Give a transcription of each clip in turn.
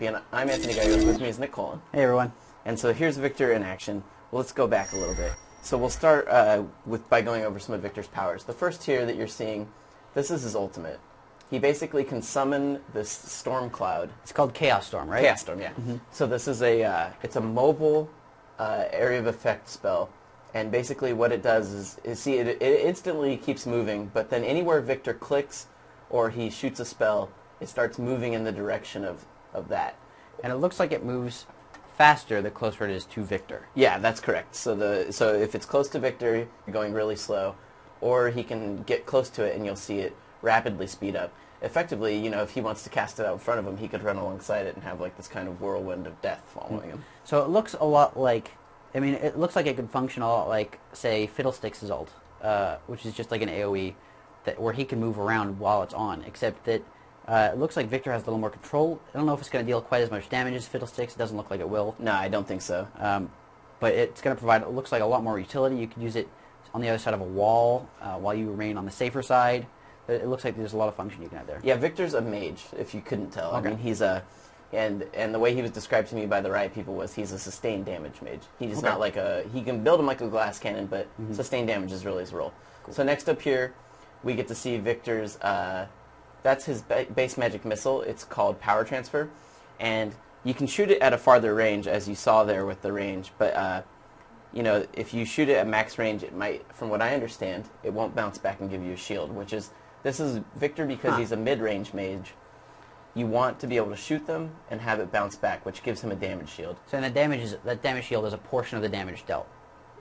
And I'm Anthony Gallegos. With me is Nick Cullen. Hey everyone. And so here's Victor in action. Well, let's go back a little bit. So we'll start by going over some of Victor's powers. The first here that you're seeing, this is his ultimate. He basically can summon this storm cloud. It's called Chaos Storm, right? Chaos Storm, yeah. Mm-hmm. So this is it's a mobile area of effect spell. And basically what it does is it instantly keeps moving, but then anywhere Victor clicks or he shoots a spell, it starts moving in the direction of that. And it looks like it moves faster the closer it is to Victor. Yeah, that's correct. So if it's close to Victor, you're going really slow, or he can get close to it and you'll see it rapidly speed up. Effectively, if he wants to cast it out in front of him, he could run alongside it and have like this kind of whirlwind of death following him. So it looks a lot like, it looks like it could function a lot like, say, Fiddlesticks' ult, which is just like an AoE where he can move around while it's on, except that it looks like Victor has a little more control. I don't know if it's going to deal quite as much damage as Fiddlesticks. It doesn't look like it will. No, I don't think so. But it's going to provide, it looks like, a lot more utility. You could use it on the other side of a wall while you remain on the safer side. It looks like there's a lot of function you can have there. Yeah, Victor's a mage, if you couldn't tell. Okay. I mean, he's and the way he was described to me by the Riot people was he's a sustained damage mage. He's not like he can build him like a glass cannon, but sustained damage is really his role. Cool. So next up here, we get to see Victor's, that's his base magic missile. It's called Power Transfer, and you can shoot it at a farther range, as you saw there with the range, but if you shoot it at max range, it might, from what I understand, it won't bounce back and give you a shield, this is Victor because he's a mid-range mage. You want to be able to shoot them and have it bounce back, which gives him a damage shield. So that damage shield is a portion of the damage dealt,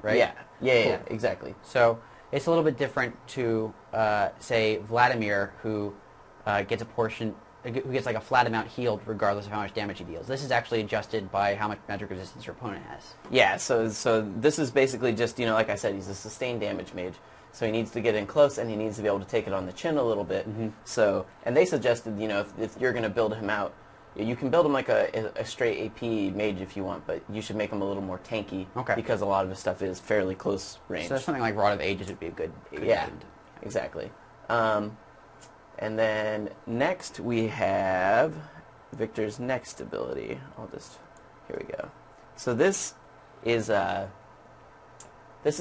right? Yeah, Cool. exactly. So it's a little bit different to, say, Vladimir, who gets like a flat amount healed regardless of how much damage he deals. This is actually adjusted by how much magic resistance your opponent has. Yeah, so this is basically just, like I said, he's a sustained damage mage. So he needs to get in close, and he needs to be able to take it on the chin a little bit. Mm-hmm. So, and they suggested, if you're going to build him out, you can build him like a straight AP mage if you want, but you should make him a little more tanky. Okay. Because a lot of his stuff is fairly close range. So something like Rod of Ages would be a good end. Exactly. And then next we have Victor's next ability. Here we go. So this is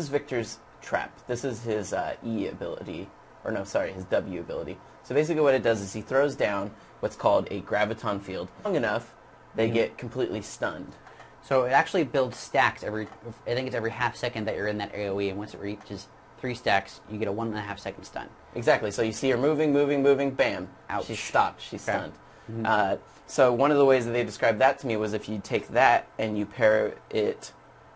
Victor's Trap. This is his E ability, his W ability. So basically what it does is he throws down what's called a graviton field. Long enough, they get completely stunned. So it actually builds stacks I think it's every half second that you're in that AoE, and once it reaches 3 stacks, you get a 1.5 second stun. Exactly. So you see her moving, bam. Ouch. She's stopped. She's stunned. Mm-hmm. So one of the ways that they described that to me was if you take that and you pair it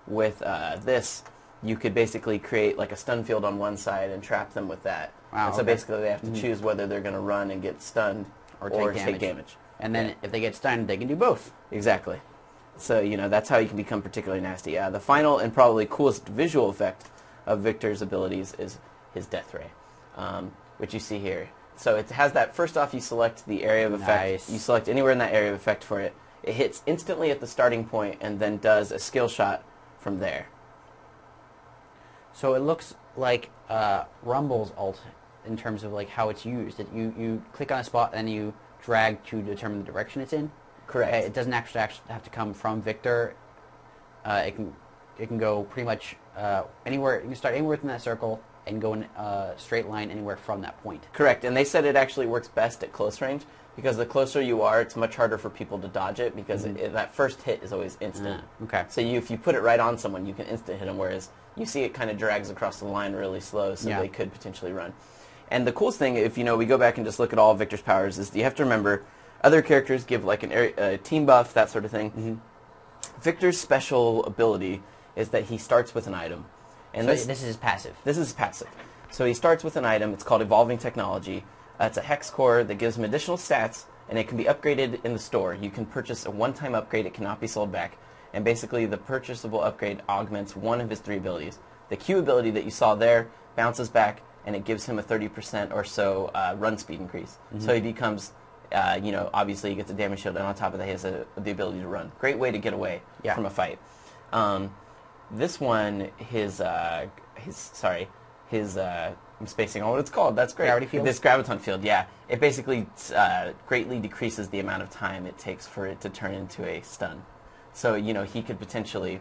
with this, you could basically create like a stun field on one side and trap them with that. Wow, and so basically they have to choose whether they're going to run and get stunned or take damage. And then if they get stunned, they can do both. Exactly. So, that's how you can become particularly nasty. The final and probably coolest visual effect of Victor's abilities is his Death Ray, which you see here. So it has that, first off, you select the area of effect. Nice. You select anywhere in that area of effect for it. It hits instantly at the starting point and then does a skill shot from there. So it looks like Rumble's ult in terms of like how it's used. You click on a spot and then you drag to determine the direction it's in. Correct. It doesn't actually have to come from Victor. It can go pretty much anywhere. You can start anywhere within that circle and go in a straight line anywhere from that point. Correct. And they said it actually works best at close range because the closer you are, it's much harder for people to dodge it because that first hit is always instant. Okay. So if you put it right on someone, you can instant hit them, whereas you see it kind of drags across the line really slow, so they could potentially run. And the coolest thing, if we go back and just look at all of Victor's powers, is you have to remember other characters give like a team buff, that sort of thing. Mm-hmm. Victor's special ability is that he starts with an item. And so this is his passive. This is passive. So he starts with an item. It's called Evolving Technology. It's a hex core that gives him additional stats, and it can be upgraded in the store. You can purchase a one-time upgrade. It cannot be sold back. And basically, the purchasable upgrade augments one of his 3 abilities. The Q ability that you saw there bounces back, and it gives him a 30% or so run speed increase. Mm-hmm. So he becomes, obviously he gets a damage shield, and on top of that, he has the ability to run. Great way to get away from a fight. This one, his I'm spacing on what it's called. That's great. Gravity field? This graviton field, yeah. It basically greatly decreases the amount of time it takes for it to turn into a stun. So, he could potentially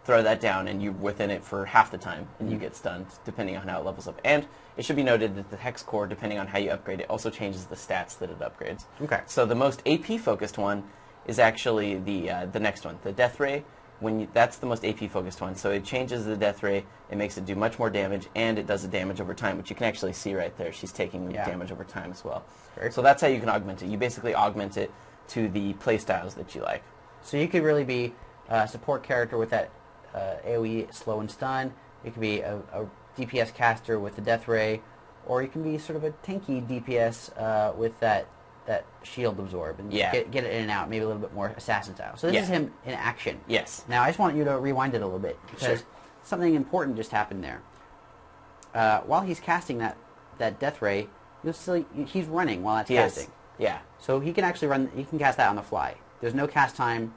throw that down and you're within it for half the time and you get stunned, depending on how it levels up. And it should be noted that the Hex Core, depending on how you upgrade it, also changes the stats that it upgrades. Okay. So the most AP-focused one is actually the next one, the Death Ray. That's the most AP-focused one. So it changes the Death Ray, it makes it do much more damage, and it does the damage over time, which you can actually see right there. She's taking damage over time as well. So that's how you can augment it. You basically augment it to the playstyles that you like. So you could really be a support character with that AoE slow and stun. You could be a DPS caster with the Death Ray, or you can be sort of a tanky DPS with that shield absorb and get it in and out, maybe a little bit more assassin style. So this is him in action. Yes. Now I just want you to rewind it a little bit because something important just happened there. While he's casting that Death Ray, you'll see he's running while that's casting. Yeah. So he can actually run. He can cast that on the fly. There's no cast time.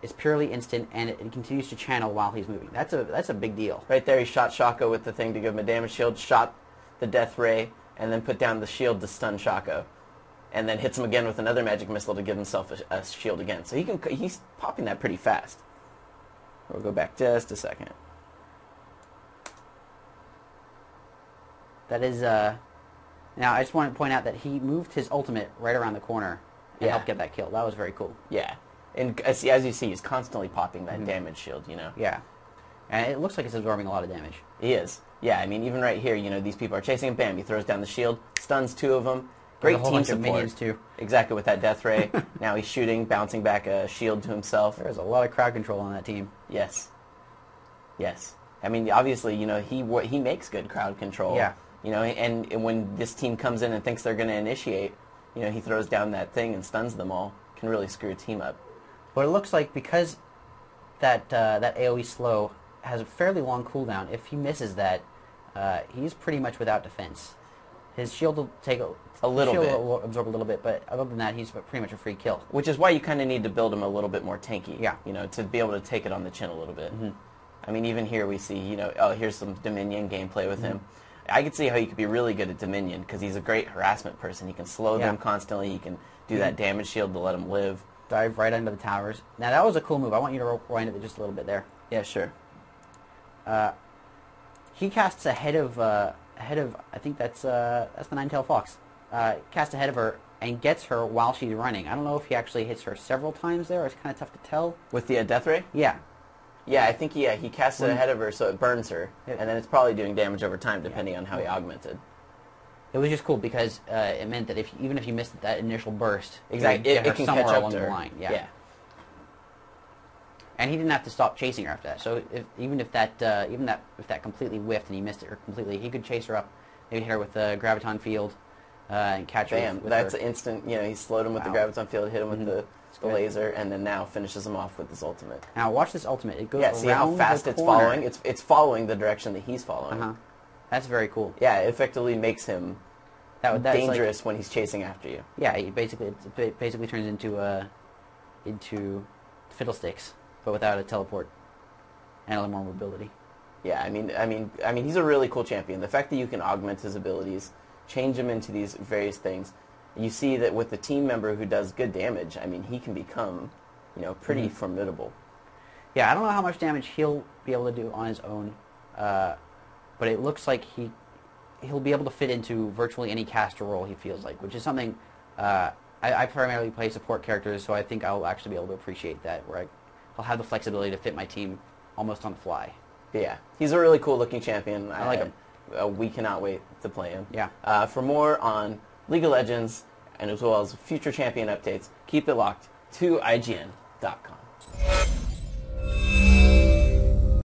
It's purely instant, and it continues to channel while he's moving. That's a big deal. Right there, he shot Shaco with the thing to give him a damage shield, shot the Death Ray, and then put down the shield to stun Shaco, and then hits him again with another magic missile to give himself a shield again. So he's popping that pretty fast. We'll go back just a second. That is now I just want to point out that he moved his ultimate right around the corner and helped get that kill. That was very cool. Yeah. And as you see, he's constantly popping that damage shield, Yeah. And it looks like it's absorbing a lot of damage. He is. Yeah, I mean, even right here, these people are chasing him. Bam, he throws down the shield, stuns two of them. Great There's a whole team bunch support. of minions, too. Exactly, with that Death Ray. Now he's shooting, bouncing back a shield to himself. There's a lot of crowd control on that team. Yes. Yes. I mean, obviously, he makes good crowd control. Yeah. And when this team comes in and thinks they're going to initiate, he throws down that thing and stuns them all. Can really screw a team up. But it looks like because that AoE slow has a fairly long cooldown, if he misses that, he's pretty much without defense. His shield will take a little bit. Will absorb a little bit, but other than that, he's pretty much a free kill. Which is why you kind of need to build him a little bit more tanky. Yeah. To be able to take it on the chin a little bit. Mm-hmm. I mean, even here we see, here's some Dominion gameplay with him. I could see how he could be really good at Dominion because he's a great harassment person. He can slow them constantly. He can do that damage shield to let them live. Dive right under the towers. Now that was a cool move. I want you to rewind it just a little bit there. Yeah, sure. He casts ahead of I think that's the Nine-Tailed Fox. Casts ahead of her and gets her while she's running. I don't know if he actually hits her several times there. It's kind of tough to tell. With the Death Ray? Yeah. Yeah, I think he casts it ahead of her so it burns her, and then it's probably doing damage over time depending on how he augmented. It was just cool because it meant that even if you missed that initial burst, exactly, it can somewhere catch up along to her. the line. Yeah. And he didn't have to stop chasing her after that. So if that completely whiffed and he missed it or completely, he could chase her up, maybe hit her with the graviton field, and catch her. Bam! That's instant. He slowed him with the graviton field, hit him with the laser, and then now finishes him off with his ultimate. Now watch this ultimate. It goes around see how fast it's following? It's following the direction that he's following. That's very cool. Yeah, it effectively makes him that's dangerous when he's chasing after you. Yeah, it basically turns into Fiddlesticks, but without a teleport and a little more mobility. Yeah, I mean, he's a really cool champion. The fact that you can augment his abilities, change him into these various things, you see that with the team member who does good damage, I mean, he can become, pretty formidable. Yeah, I don't know how much damage he'll be able to do on his own, but it looks like he'll be able to fit into virtually any caster role he feels like, which is something I primarily play support characters, so I think I'll actually be able to appreciate that, where I'll have the flexibility to fit my team almost on the fly. Yeah, he's a really cool-looking champion. I like him. We cannot wait to play him. Yeah. For more on League of Legends, and as well as future champion updates, keep it locked to IGN.com.